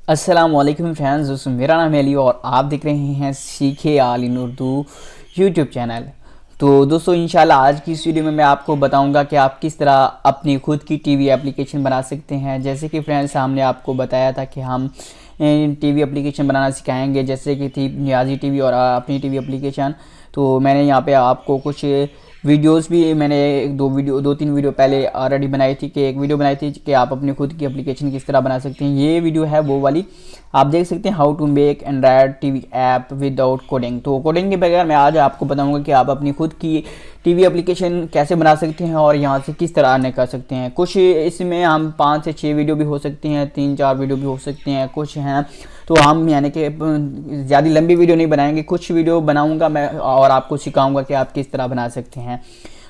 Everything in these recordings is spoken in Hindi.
अस्सलाम वालेकुम फ्रेंड्स, दोस्तों मेरा नाम है अली और आप देख रहे हैं सीखे आल इन उर्दू यूट्यूब चैनल। तो दोस्तों इंशाल्लाह आज की इस वीडियो में मैं आपको बताऊंगा कि आप किस तरह अपनी खुद की टीवी एप्लीकेशन बना सकते हैं। जैसे कि फ्रेंड्स हमने आपको बताया था कि हम टीवी एप्लीकेशन बनाना सिखाएंगे, जैसे कि थी नियाजी टीवी और अपनी टीवी एप्लीकेशन। तो मैंने यहाँ पे आपको कुछ वीडियोस भी मैंने दो तीन वीडियो पहले ऑलरेडी बनाई थी, कि एक वीडियो बनाई थी कि आप अपनी खुद की एप्लीकेशन किस तरह बना सकते हैं। ये वीडियो है वो वाली, आप देख सकते हैं how to make android TV app without coding. तो कोडिंग के बगैर मैं आज आपको बताऊंगा कि आप अपनी खुद की टीवी एप्लीकेशन कैसे बना सकते हैं और यहाँ से किस तरह अर्न कर सकते हैं। कुछ इसमें हम 5 से 6 वीडियो भी हो सकती हैं, 3-4 वीडियो भी हो सकते हैं, कुछ हैं तो हम यानी कि ज़्यादा लंबी वीडियो नहीं बनाएंगे, कुछ वीडियो बनाऊंगा मैं और आपको सिखाऊंगा कि आप किस तरह बना सकते हैं।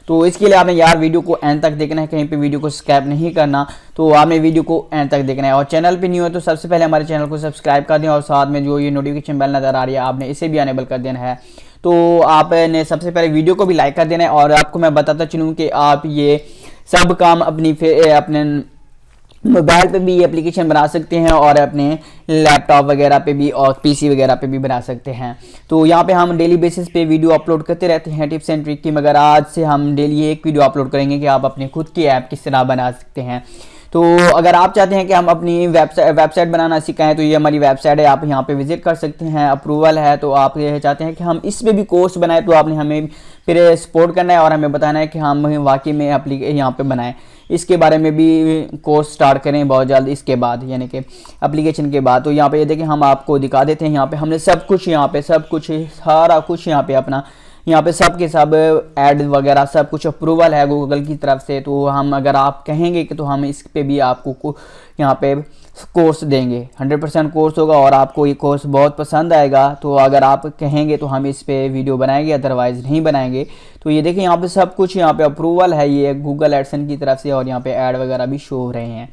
तो इसके लिए आपने यार वीडियो को एंड तक देखना है, कहीं पे वीडियो को स्किप नहीं करना। तो आपने वीडियो को एंड तक देखना है और चैनल पे न्यू है तो सबसे पहले हमारे चैनल को सब्सक्राइब कर दें और साथ में जो ये नोटिफिकेशन बेल नज़र आ रही है आपने इसे भी अनेबल कर देना है। तो आपने सबसे पहले वीडियो को भी लाइक कर देना है और आपको मैं बताता चलूँ कि आप ये सब काम अपने मोबाइल पे भी एप्लीकेशन बना सकते हैं और अपने लैपटॉप वगैरह पे भी और पीसी वगैरह पे भी बना सकते हैं। तो यहाँ पे हम डेली बेसिस पे वीडियो अपलोड करते रहते हैं टिप्स एंड ट्रिक की, मगर आज से हम डेली एक वीडियो अपलोड करेंगे कि आप अपने खुद की ऐप किस तरह बना सकते हैं। तो अगर आप चाहते हैं कि हम अपनी वेबसाइट बनाना सिखाएं तो ये हमारी वेबसाइट है, आप यहाँ पे विजिट कर सकते हैं। अप्रूवल है तो आप ये चाहते हैं कि हम इस पे भी कोर्स बनाएं तो आपने हमें फिर सपोर्ट करना है और हमें बताना है कि हम वाकई में यहाँ पे बनाएं। इसके बारे में भी कोर्स स्टार्ट करें बहुत जल्द इसके बाद, यानी कि एप्लीकेशन के बाद। तो यहाँ पे ये देखिए हम आपको दिखा देते हैं, यहाँ पे हमने सब कुछ सारा कुछ यहाँ पे अपना यहाँ पे सब के सब ऐड वगैरह सब कुछ अप्रूवल है गूगल की तरफ से। तो हम अगर आप कहेंगे कि तो हम इस पे भी आपको यहाँ पे कोर्स देंगे, 100% कोर्स होगा और आपको ये कोर्स बहुत पसंद आएगा। तो अगर आप कहेंगे तो हम इस पे वीडियो बनाएंगे, अदरवाइज़ नहीं बनाएंगे। तो ये देखिए यहाँ पे सब कुछ यहाँ पे अप्रूवल है ये गूगल एडसन की तरफ से और यहाँ पे ऐड वगैरह भी शो हो रहे हैं।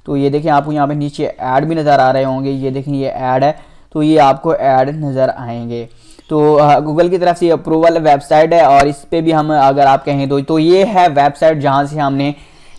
तो ये देखिए आपको यहाँ पे नीचे ऐड भी नज़र आ रहे होंगे, ये देखें ये ऐड है तो ये आपको ऐड नज़र आएंगे। तो गूगल की तरफ से अप्रूवल वेबसाइट है और इस पे भी हम अगर आप कहें तो ये है वेबसाइट जहाँ से हमने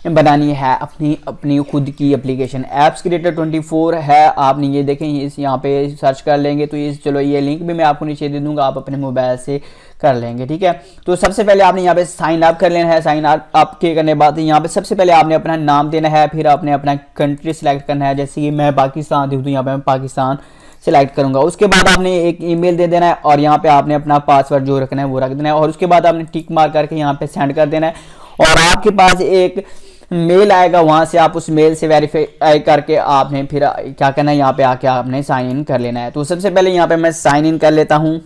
बनानी है अपनी खुद की एप्लीकेशन। एप्स क्रिएटर 24 है, आपने ये देखें इस यहाँ पे सर्च कर लेंगे तो ये चलो ये लिंक भी मैं आपको नीचे दे दूंगा, आप अपने मोबाइल से कर लेंगे, ठीक है। तो सबसे पहले आपने यहाँ पे साइन अप कर लेना है। साइन अप के करने बाद यहाँ पे सबसे पहले आपने अपना नाम देना है, फिर आपने अपना कंट्री सेलेक्ट करना है। जैसे कि मैं पाकिस्तान हूँ तो यहाँ पे मैं पाकिस्तान सेलेक्ट करूंगा। उसके बाद आपने एक ईमेल दे देना है और यहाँ पे आपने अपना पासवर्ड जो रखना है वो रख देना है और उसके बाद आपने टिक मार करके यहाँ पे सेंड कर देना है और आपके पास एक मेल आएगा, वहां से आप उस मेल से वेरीफाई करके आपने फिर क्या करना है, यहाँ पे आके आपने साइन इन कर लेना है। तो सबसे पहले यहाँ पे मैं साइन इन कर लेता हूँ।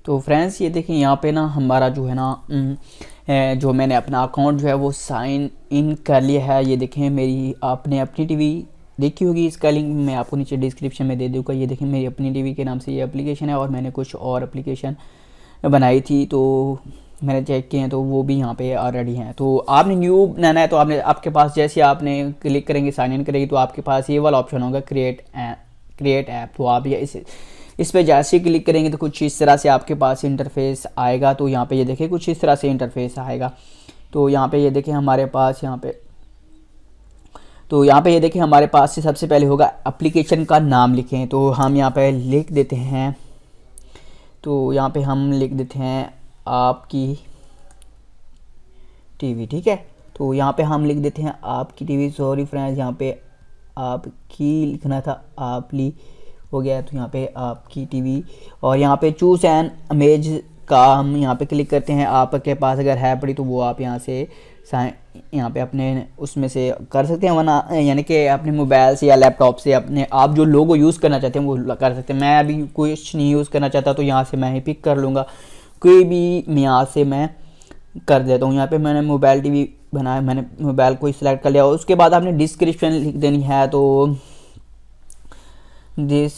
तो फ्रेंड्स ये देखिए यहाँ पे ना हमारा जो है ना जो मैंने अपना अकाउंट जो है वो साइन इन कर लिया है। ये देखें मेरी आपने अपनी टीवी देखी होगी, इसका लिंक मैं आपको नीचे डिस्क्रिप्शन में दे दूँगा। ये देखें मेरी अपनी टीवी के नाम से ये एप्लीकेशन है और मैंने कुछ और एप्लीकेशन बनाई थी तो मैंने चेक किए हैं तो वो भी यहाँ पे ऑलरेडी हैं। तो आपने न्यू बनाना है तो आपके पास जैसे आपने क्लिक करेंगे साइन इन करेंगे तो आपके पास ये वाला ऑप्शन होगा क्रिएट ऐप। तो आप ये इस पे जैसे ही क्लिक करेंगे तो कुछ इस तरह से आपके पास इंटरफेस आएगा। तो यहाँ पे ये देखें कुछ इस तरह से इंटरफेस आएगा। तो यहाँ पे ये देखें हमारे पास ये देखें हमारे पास से सबसे पहले होगा एप्लीकेशन का नाम लिखें। तो हम यहाँ पे लिख देते हैं, तो यहाँ पे हम लिख देते हैं आपकी टीवी, ठीक है। तो यहाँ पे हम लिख देते हैं आपकी टीवी, सॉरी फ्रेंड्स यहाँ पे आपकी लिखना था, आपली हो गया। तो यहाँ पे आपकी टीवी और यहाँ पे चूज एन इमेज का हम यहाँ पे क्लिक करते हैं। आपके पास अगर है पड़ी तो वो आप यहाँ से यहाँ पे अपने उसमें से कर सकते हैं, वरना यानी कि अपने मोबाइल से या लैपटॉप से अपने आप जो लोगो यूज़ करना चाहते हैं वो कर सकते हैं। मैं अभी कुछ नहीं यूज़ करना चाहता तो यहाँ से मैं ही पिक कर लूँगा, कोई भी यहाँ से मैं कर देता हूँ। यहाँ पे मैंने मोबाइल टीवी बनाया, मैंने मोबाइल को ही सिलेक्ट कर लिया और उसके बाद आपने डिस्क्रिप्शन लिख देनी है। तो this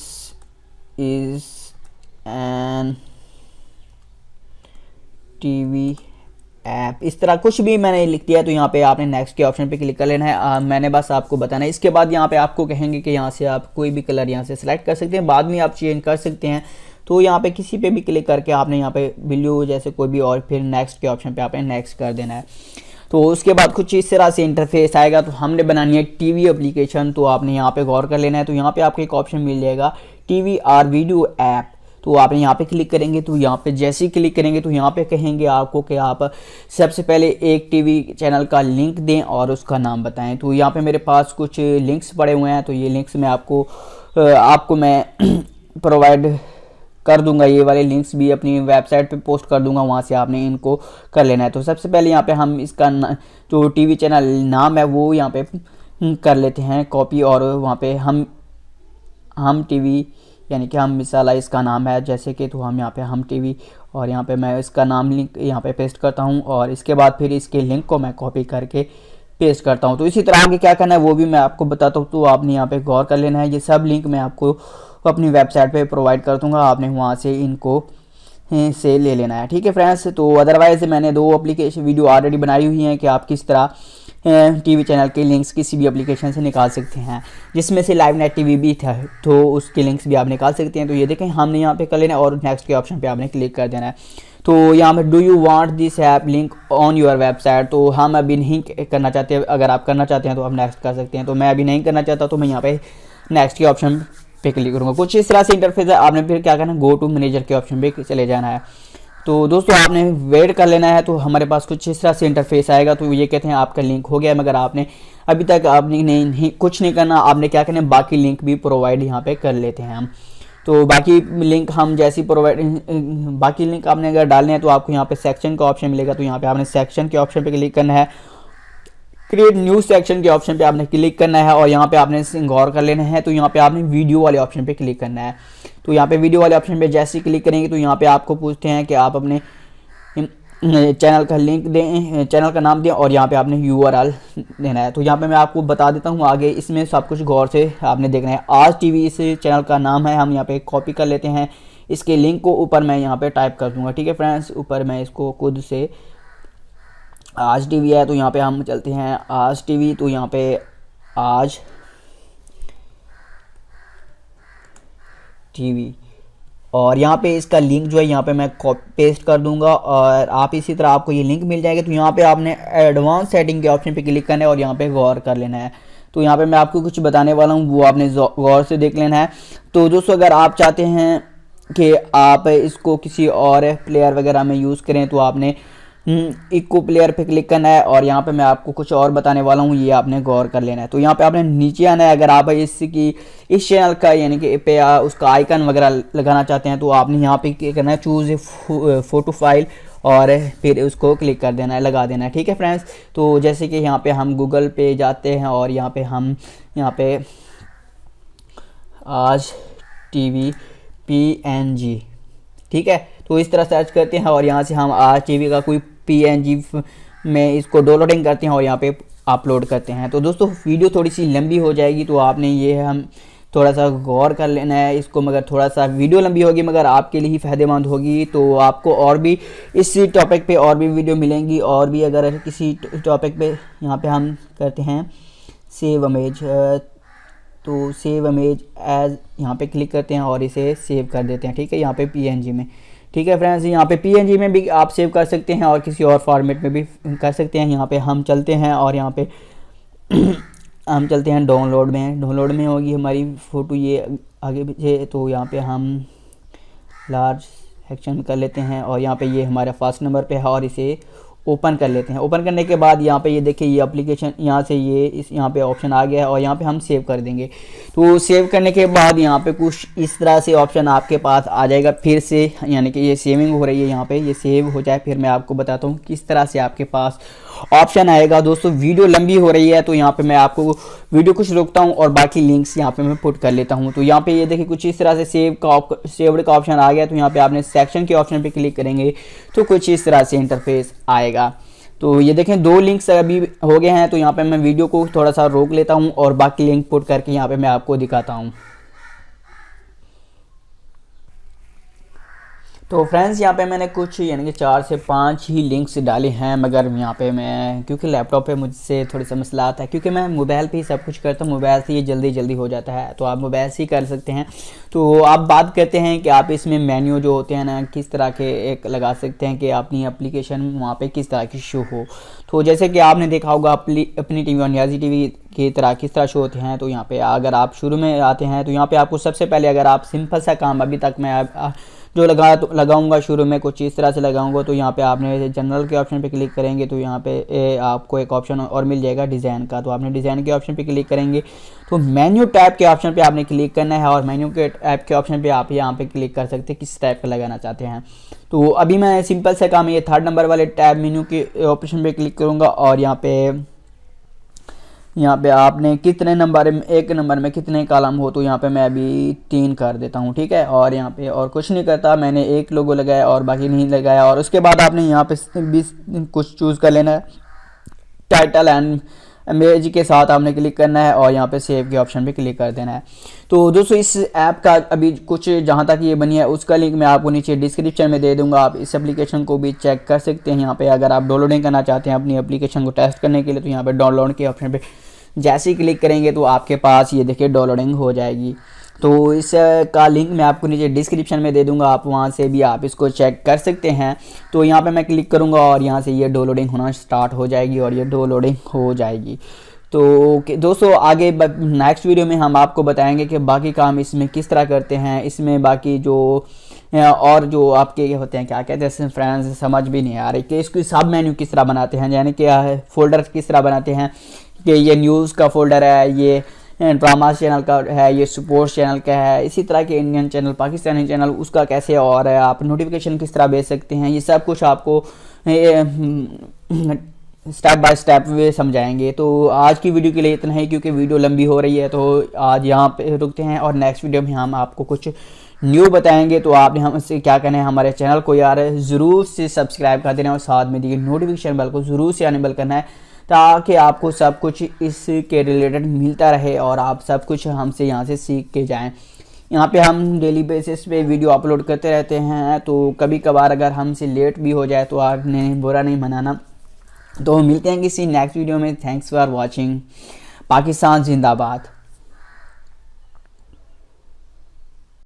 is an TV app, इस तरह कुछ भी मैंने लिख दिया। तो यहाँ पे आपने नेक्स्ट के ऑप्शन पे क्लिक कर लेना है। मैंने बस आपको बताना है। इसके बाद यहाँ पे आपको कहेंगे कि यहाँ से आप कोई भी कलर यहाँ से सिलेक्ट कर सकते हैं, बाद में आप चेंज कर सकते हैं। तो यहाँ पे किसी पे भी क्लिक करके आपने यहाँ पे ब्लू जैसे कोई भी और फिर नेक्स्ट के ऑप्शन पे आपने नेक्स्ट कर देना है। तो उसके बाद कुछ इस तरह से इंटरफेस आएगा। तो हमने बनानी है टीवी एप्लीकेशन, तो आपने यहाँ पे गौर कर लेना है। तो यहाँ पे आपको एक ऑप्शन मिल जाएगा टीवी और वीडियो ऐप, तो आपने यहाँ पे क्लिक करेंगे। तो यहाँ पे जैसे ही क्लिक करेंगे तो यहाँ पे कहेंगे आपको कि आप सबसे पहले एक टीवी चैनल का लिंक दें और उसका नाम बताएं। तो यहाँ पे मेरे पास कुछ लिंक्स पड़े हुए हैं, तो ये लिंक्स मैं आपको मैं प्रोवाइड कर दूंगा। ये वाले लिंक्स भी अपनी वेबसाइट पे पोस्ट कर दूंगा, वहाँ से आपने इनको कर लेना है। तो सबसे पहले यहाँ पे हम इसका जो टीवी चैनल नाम है वो यहाँ पे कर लेते हैं कॉपी, और वहाँ पे हम टीवी यानी कि हम मिसाला इसका नाम है जैसे कि, तो हम यहाँ पे हम टीवी, और यहाँ पे मैं इसका नाम लिंक यहाँ पे पेस्ट करता हूँ, और इसके बाद फिर इसके लिंक को मैं कॉपी करके पेस्ट करता हूँ। तो इसी तरह आगे क्या करना है वो भी मैं आपको बताता हूँ, तो आपने यहाँ पे गौर कर लेना है। ये सब लिंक मैं आपको अपनी वेबसाइट पे प्रोवाइड कर दूँगा, आपने वहाँ से इनको से ले लेना है, ठीक है फ्रेंड्स। तो अदरवाइज़ मैंने 2 एप्लीकेशन वीडियो ऑलरेडी बनाई हुई हैं कि आप किस तरह टीवी चैनल के लिंक्स किसी भी एप्लीकेशन से निकाल सकते हैं, जिसमें से लाइव नेट टीवी भी था, तो उसके लिंक्स भी आप निकाल सकते हैं। तो ये देखें हमने यहाँ पे कर लेना है और नेक्स्ट के ऑप्शन पे आपने क्लिक कर देना है। तो यहाँ पे do you want this app link on your website, तो हम अभी नहीं करना चाहते। अगर आप करना चाहते हैं तो आप नेक्स्ट कर सकते हैं। तो मैं अभी नहीं करना चाहता, तो मैं यहाँ पे नेक्स्ट के ऑप्शन पे क्लिक करूँगा। कुछ इस तरह से इंटरफेस है। आपने फिर क्या करना है, गो टू मैनेजर के ऑप्शन पे चले जाना है। तो दोस्तों आपने वेट कर लेना है। तो हमारे पास कुछ इस तरह से इंटरफेस आएगा। तो ये कहते हैं आपका लिंक हो गया है, मगर आपने अभी तक आपने नहीं कुछ नहीं करना। आपने क्या करना है, बाकी लिंक भी प्रोवाइड यहाँ पे कर लेते हैं हम। तो बाकी लिंक हम जैसी बाकी लिंक आपने अगर डालने हैं तो आपको यहाँ पे सेक्शन का ऑप्शन मिलेगा। तो यहाँ पे आपने सेक्शन के ऑप्शन पे क्लिक करना है, क्रिएट न्यू सेक्शन के ऑप्शन पे आपने क्लिक करना है, और यहाँ पे आपने गौर कर लेना है। तो यहाँ पे आपने वीडियो वाले ऑप्शन पे क्लिक करना है। तो यहाँ पे वीडियो वाले ऑप्शन पे जैसे ही क्लिक करेंगे तो यहाँ पे आपको पूछते हैं कि आप अपने चैनल का लिंक दें, चैनल का नाम दें, और यहाँ पे आपने URL देना है। तो यहाँ पे मैं आपको बता देता हूँ आगे, इसमें सब कुछ गौर से आपने देखना है। आज टीवी इस चैनल का नाम है, हम यहाँ पे कॉपी कर लेते हैं। इसके लिंक को ऊपर मैं यहाँ पे टाइप कर दूँगा, ठीक है फ्रेंड्स। ऊपर मैं इसको खुद से आज टीवी है, तो यहाँ पे हम चलते हैं आज टीवी। तो यहाँ पे आज टीवी, और यहाँ पे इसका लिंक जो है यहाँ पे मैं कॉपी पेस्ट कर दूंगा, और आप इसी तरह आपको ये लिंक मिल जाएगा। तो यहाँ पे आपने एडवांस सेटिंग के ऑप्शन पे क्लिक करना है और यहाँ पे गौर कर लेना है। तो यहाँ पे मैं आपको कुछ बताने वाला हूँ, वो आपने गौर से देख लेना है। तो दोस्तों अगर आप चाहते हैं कि आप इसको किसी और प्लेयर वगैरह में यूज़ करें, तो आपने इको प्लेयर पे क्लिक करना है, और यहाँ पे मैं आपको कुछ और बताने वाला हूँ, ये आपने गौर कर लेना है। तो यहाँ पे आपने नीचे आना है। अगर आप इस चैनल का यानी कि पे उसका आइकन वगैरह लगाना चाहते हैं, तो आपने यहाँ पे क्या करना है, चूज़ ए फोटो फाइल, और फिर उसको क्लिक कर देना है, लगा देना है, ठीक है फ्रेंड्स। तो जैसे कि यहाँ पे हम गूगल पे जाते हैं, और यहाँ पे हम आज टीवी PNG, ठीक है। तो इस तरह सर्च करते हैं, और यहाँ से हम आज टीवी का कोई PNG में इसको डाउनलोडिंग करते हैं और यहाँ पे अपलोड करते हैं। तो दोस्तों वीडियो थोड़ी सी लंबी हो जाएगी, तो आपने ये हम थोड़ा सा गौर कर लेना है इसको, मगर थोड़ा सा वीडियो लंबी होगी मगर आपके लिए ही फ़ायदेमंद होगी। तो आपको और भी इस टॉपिक पे और भी वीडियो मिलेंगी, और भी अगर किसी टॉपिक पे यहाँ पे हम करते हैं सेव इमेज, तो सेव इमेज एज यहाँ पे क्लिक करते हैं और इसे सेव कर देते हैं, ठीक है, यहाँ पे PNG में, ठीक है फ्रेंड्स। यहाँ पे PNG में भी आप सेव कर सकते हैं और किसी और फॉर्मेट में भी कर सकते हैं। यहाँ पे हम चलते हैं और यहाँ पे हम चलते हैं डाउनलोड में होगी हमारी फ़ोटो ये आगे पीछे। तो यहाँ पे हम लार्ज सेक्शन कर लेते हैं, और यहाँ पे ये हमारा फर्स्ट नंबर पे है, और इसे ओपन कर लेते हैं। ओपन करने के बाद यहाँ पे ये देखिए ये एप्लीकेशन यहाँ से यहाँ पे ऑप्शन आ गया है, और यहाँ पे हम सेव कर देंगे। तो सेव करने के बाद यहाँ पे कुछ इस तरह से ऑप्शन आपके पास आ जाएगा फिर से, यानी कि ये सेविंग हो रही है, यहाँ पे ये सेव हो जाए फिर मैं आपको बताता हूँ किस तरह से आपके पास ऑप्शन आएगा। दोस्तों वीडियो लंबी हो रही है, तो यहाँ पे मैं आपको वीडियो कुछ रोकता हूँ और बाकी लिंक्स यहाँ पे मैं पुट कर लेता हूँ। तो यहाँ पे ये देखिए कुछ इस तरह से सेव्ड का ऑप्शन आ गया। तो यहाँ पे आपने सेक्शन के ऑप्शन पे क्लिक करेंगे तो कुछ इस तरह से इंटरफेस आएगा। तो ये देखें 2 लिंक्स अभी हो गए हैं। तो यहाँ पे मैं वीडियो को थोड़ा सा रोक लेता हूँ और बाकी लिंक पुट करके यहाँ पे मैं आपको दिखाता हूँ। तो फ्रेंड्स यहाँ पे मैंने कुछ यानी कि 4 से 5 ही लिंक्स डाले हैं, मगर यहाँ पे मैं क्योंकि लैपटॉप पे मुझसे थोड़ी सा मसला आता है, क्योंकि मैं मोबाइल पे ही सब कुछ करता हूँ, मोबाइल से ये जल्दी हो जाता है, तो आप मोबाइल से ही कर सकते हैं। तो आप बात करते हैं कि आप इसमें मेन्यू जो होते हैं ना किस तरह के एक लगा सकते हैं कि अपनी एप्लीकेशन वहाँ पे किस तरह की शो हो। तो जैसे कि आपने देखा होगा अपनी टीवी और नियाज़ी टीवी की तरह किस तरह शो होते हैं। तो यहाँ पे अगर आप शुरू में आते हैं तो यहाँ पे आपको सबसे पहले, अगर आप सिंपल सा काम अभी तक मैं जो लगाऊंगा शुरू में कुछ इस तरह से लगाऊंगा, तो यहाँ पे आपने जनरल के ऑप्शन पे क्लिक करेंगे तो यहाँ पे आपको एक ऑप्शन और मिल जाएगा डिज़ाइन का। तो आपने डिज़ाइन के ऑप्शन पे क्लिक करेंगे तो मेन्यू टैब के ऑप्शन पे आपने क्लिक करना है, और मेन्यू के टैब के ऑप्शन पे आप यहाँ पे क्लिक कर सकते हैं किस टाइप का लगाना चाहते हैं। तो अभी मैं सिंपल से काम ये 3rd नंबर वाले टैब मेन्यू के ऑप्शन पे क्लिक करूँगा, और यहाँ पे आपने कितने नंबर में, 1 नंबर में कितने कॉलम हो, तो यहाँ पे मैं अभी 3 कर देता हूँ, ठीक है। और यहाँ पे और कुछ नहीं करता, मैंने एक लोगो लगाया और बाकी नहीं लगाया। और उसके बाद आपने यहाँ पे भी कुछ चूज़ कर लेना है, टाइटल एंड इमेज के साथ आपने क्लिक करना है, और यहाँ पे सेव के ऑप्शन पे क्लिक कर देना है। तो दोस्तों इस ऐप का अभी कुछ जहाँ तक ये बनी है उसका लिंक मैं आपको नीचे डिस्क्रिप्शन में दे दूंगा, आप इस एप्लीकेशन को भी चेक कर सकते हैं। यहाँ पे अगर आप डाउनलोडिंग करना चाहते हैं अपनी एप्लीकेशन को टेस्ट करने के लिए, तो यहाँ पे डाउनलोड के ऑप्शन पे जैसे ही क्लिक करेंगे तो आपके पास ये देखिए डाउनलोडिंग हो जाएगी। तो इस का लिंक मैं आपको नीचे डिस्क्रिप्शन में दे दूंगा, आप वहां से भी आप इसको चेक कर सकते हैं। तो यहाँ पे मैं क्लिक करूँगा और यहाँ से ये डाउनलोडिंग होना स्टार्ट हो जाएगी, और ये डाउनलोडिंग हो जाएगी। तो दोस्तों आगे नेक्स्ट वीडियो में हम आपको बताएंगे कि बाकी काम इसमें किस तरह करते हैं, इसमें बाकी जो और जो आपके होते हैं क्या कहते हैं फ्रेंड्स, समझ भी नहीं आ रही कि इसकी सब मेन्यू किस तरह बनाते हैं, यानी कि फोल्डर किस तरह बनाते हैं, कि ये न्यूज़ का फोल्डर है, ये ड्रामा चैनल का है, ये स्पोर्ट्स चैनल का है, इसी तरह के इंडियन चैनल, पाकिस्तानी चैनल उसका कैसे, और आप नोटिफिकेशन किस तरह भेज सकते हैं, ये सब कुछ आपको स्टेप बाय स्टेप वे समझाएंगे। तो आज की वीडियो के लिए इतना ही, क्योंकि वीडियो लंबी हो रही है, तो आज यहाँ पे रुकते हैं, और नेक्स्ट वीडियो में हम आपको कुछ न्यू बताएंगे। तो आपने हमसे क्या कहना है, हमारे चैनल को यार ज़रूर से सब्सक्राइब कर देना, और साथ में दिए नोटिफिकेशन बेल को ज़रूर से अनेबल करना है, ताकि आपको सब कुछ इसके रिलेटेड मिलता रहे और आप सब कुछ हमसे यहाँ से सीख के जाएं। यहाँ पे हम डेली बेसिस पे वीडियो अपलोड करते रहते हैं, तो कभी कभार अगर हमसे लेट भी हो जाए तो आपने बुरा नहीं मनाना। तो मिलते हैं किसी नेक्स्ट वीडियो में। Thanks for watching. पाकिस्तान जिंदाबाद।